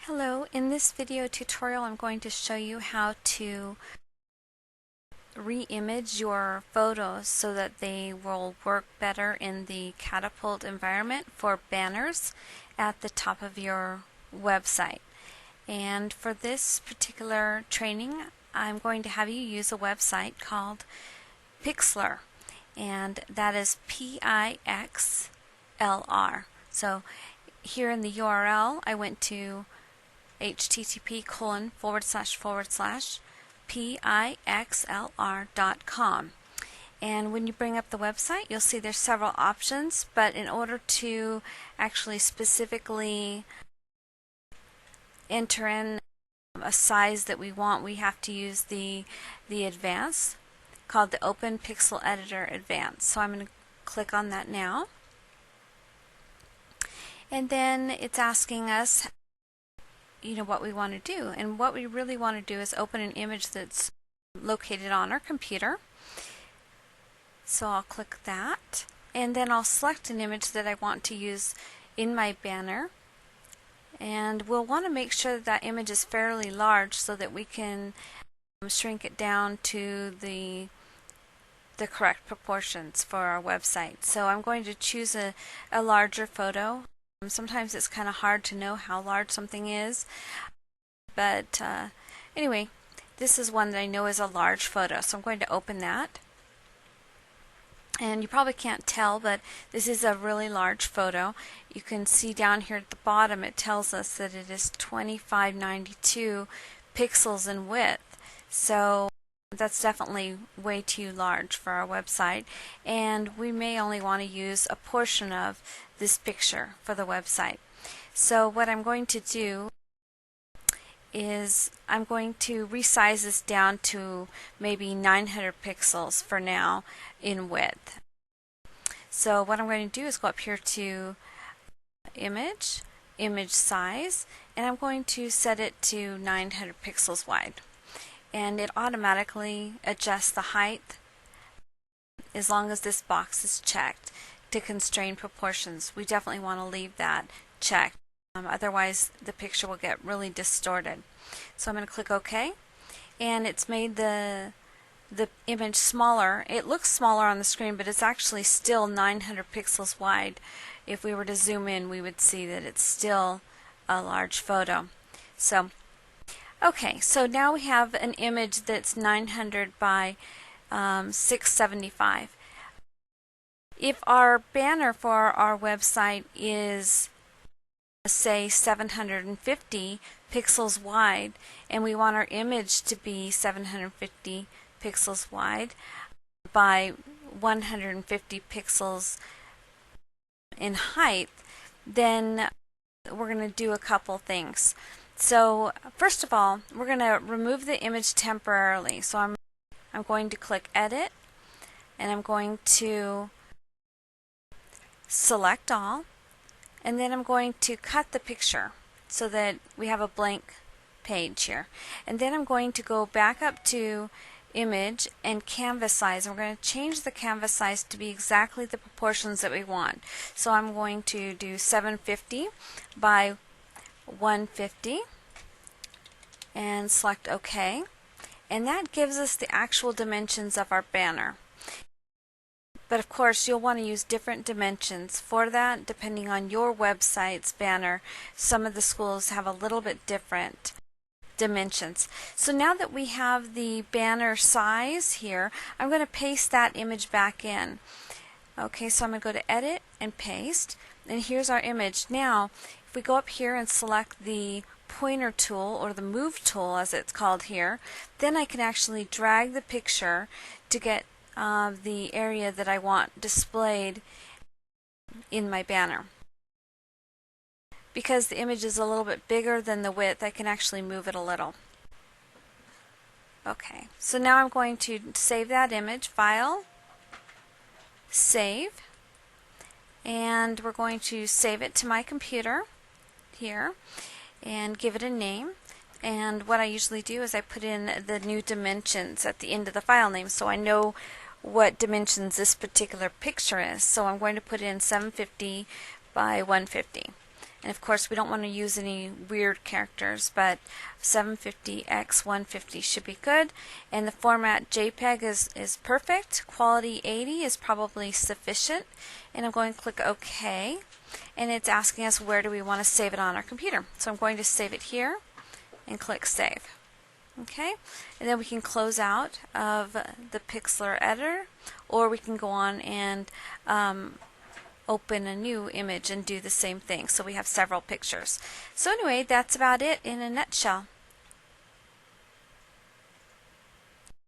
Hello, in this video tutorial I'm going to show you how to re-image your photos so that they will work better in the Catapult environment for banners at the top of your website. And for this particular training I'm going to have you use a website called Pixlr, and that is Pixlr. So here in the URL I went to http://pixlr.com. And when you bring up the website, you'll see there's several options, but in order to actually specifically enter in a size that we want, we have to use the advanced, called the Open Pixel Editor Advanced. So I'm going to click on that now. And then it's asking us what we want to do, and what we really want to do is open an image that's located on our computer. So I'll click that, and then I'll select an image that I want to use in my banner, and we'll want to make sure that that image is fairly large so that we can shrink it down to the correct proportions for our website. So I'm going to choose a larger photo. Sometimes it's kind of hard to know how large something is, but anyway, this is one that I know is a large photo, so I'm going to open that. And you probably can't tell, but this is a really large photo. You can see down here at the bottom it tells us that it is 2592 pixels in width, so that's definitely way too large for our website, and we may only want to use a portion of this picture for the website. So what I'm going to do is I'm going to resize this down to maybe 900 pixels for now in width. So what I'm going to do is go up here to Image, Image Size, and I'm going to set it to 900 pixels wide. And it automatically adjusts the height as long as this box is checked to constrain proportions. We definitely want to leave that checked, otherwise the picture will get really distorted. So I'm going to click OK, and it's made the image smaller. It looks smaller on the screen, but it's actually still 900 pixels wide. If we were to zoom in, we would see that it's still a large photo. So okay, so now we have an image that's 900 by 675. If our banner for our website is, say, 750 pixels wide, and we want our image to be 750 pixels wide by 150 pixels in height, then we're going to do a couple things. So first of all, we're going to remove the image temporarily. So I'm going to click Edit, and I'm going to select all, and then I'm going to cut the picture so that we have a blank page here. And then I'm going to go back up to Image and Canvas Size. We're going to change the canvas size to be exactly the proportions that we want. So I'm going to do 750 by 150 and select OK, and that gives us the actual dimensions of our banner. But of course you'll want to use different dimensions for that depending on your website's banner. Some of the schools have a little bit different dimensions. So now that we have the banner size here, I'm going to paste that image back in. Okay, so I'm going to go to Edit and Paste, and here's our image. Now if we go up here and select the pointer tool, or the move tool as it's called here, then I can actually drag the picture to get the area that I want displayed in my banner. Because the image is a little bit bigger than the width, I can actually move it a little. Okay, so now I'm going to save that image, File, Save, and we're going to save it to my computer here and give it a name. And what I usually do is I put in the new dimensions at the end of the file name so I know what dimensions this particular picture is. So I'm going to put in 750 by 150. And of course we don't want to use any weird characters, but 750 x 150 should be good. And the format JPEG is perfect. Quality 80 is probably sufficient. And I'm going to click OK. And it's asking us where do we want to save it on our computer. So I'm going to save it here and click Save. Okay, and then we can close out of the Pixlr editor, or we can go on and open a new image and do the same thing. So we have several pictures. So anyway, that's about it in a nutshell.